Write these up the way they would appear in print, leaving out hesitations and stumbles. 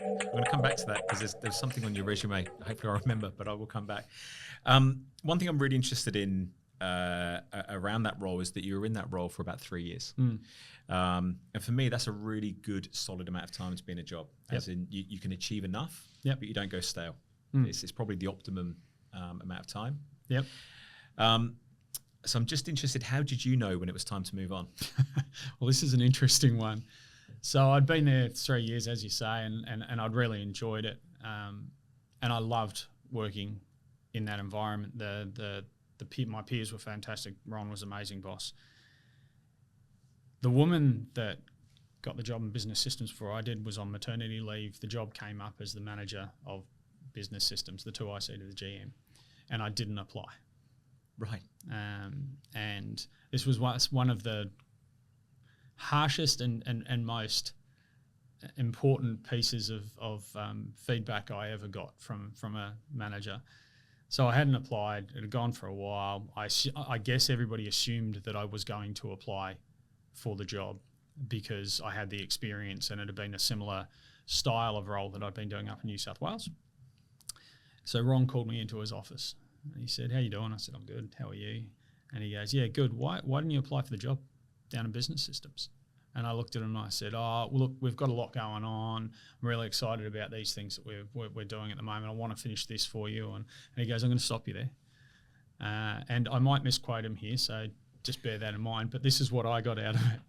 I'm going to come back to that because there's something on your resume. Hopefully I remember, but I will come back. One thing I'm really interested in around that role is that you were in that role for about 3 years. And for me, that's a really good, solid amount of time to be in a job. As in, you can achieve enough, but you don't go stale. It's probably the optimum amount of time. So I'm just interested, how did you know when it was time to move on? Well, this is an interesting one. So I'd been there 3 years, as you say, and I'd really enjoyed it. And I loved working in that environment. My peers were fantastic. Ron was an amazing boss. The woman that got the job in business systems before I did was on maternity leave. The job came up as the manager of business systems, the 2IC to the GM, and I didn't apply. Right. And this was one of the harshest and most important pieces of feedback I ever got from a manager. So I hadn't applied. It had gone for a while. I guess everybody assumed that I was going to apply for the job because I had the experience and it had been a similar style of role that I'd been doing up in New South Wales. So Ron called me into his office. He said, "How you doing?" I said, "I'm good. How are you?" And he goes, "Yeah, good. Why didn't you apply for the job down in business systems?" And I looked at him and I said, "Oh, well, look, we've got a lot going on. I'm really excited about these things that we're doing at the moment. I want to finish this for you." And he goes, "I'm going to stop you there." And I might misquote him here, so just bear that in mind. But this is what I got out of it.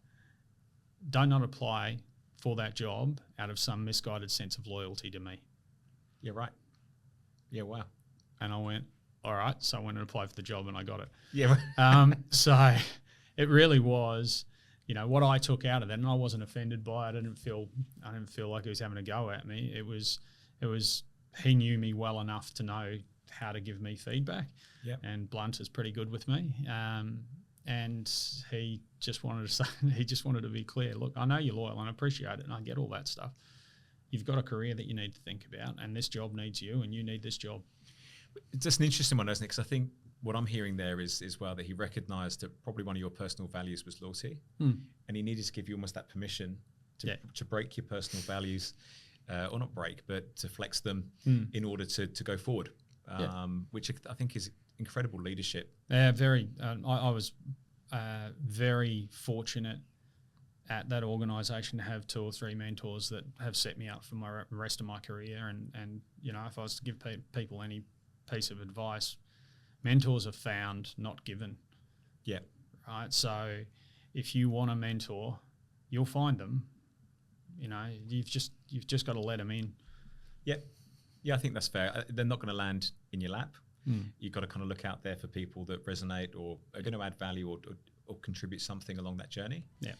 Do not apply for that job out of some misguided sense of loyalty to me. Yeah, right. Yeah, wow. And I went, all right. So I went and applied for the job and I got it. Yeah. Right. So it really was, what I took out of that, and I wasn't offended by it. I didn't feel like he was having a go at me. It was he knew me well enough to know how to give me feedback. Yep. And Blunt is pretty good with me. And he just wanted to be clear. Look, I know you're loyal and I appreciate it and I get all that stuff. You've got a career that you need to think about, and this job needs you, and you need this job. It's just an interesting one, isn't it? Because I think what I'm hearing there is well that he recognised that probably one of your personal values was loyalty, and he needed to give you almost that permission to break your personal values, or not break, but to flex them in order to go forward, which I think is incredible leadership. Yeah, very. I was very fortunate at that organisation to have 2 or 3 mentors that have set me up for my rest of my career. And if I was to give people any piece of advice, mentors are found, not given. Yeah. Right. So if you want a mentor, you'll find them. You've just got to let them in. Yeah. Yeah, I think that's fair. They're not going to land in your lap. You've got to kind of look out there for people that resonate or are going to add value or contribute something along that journey. Yeah.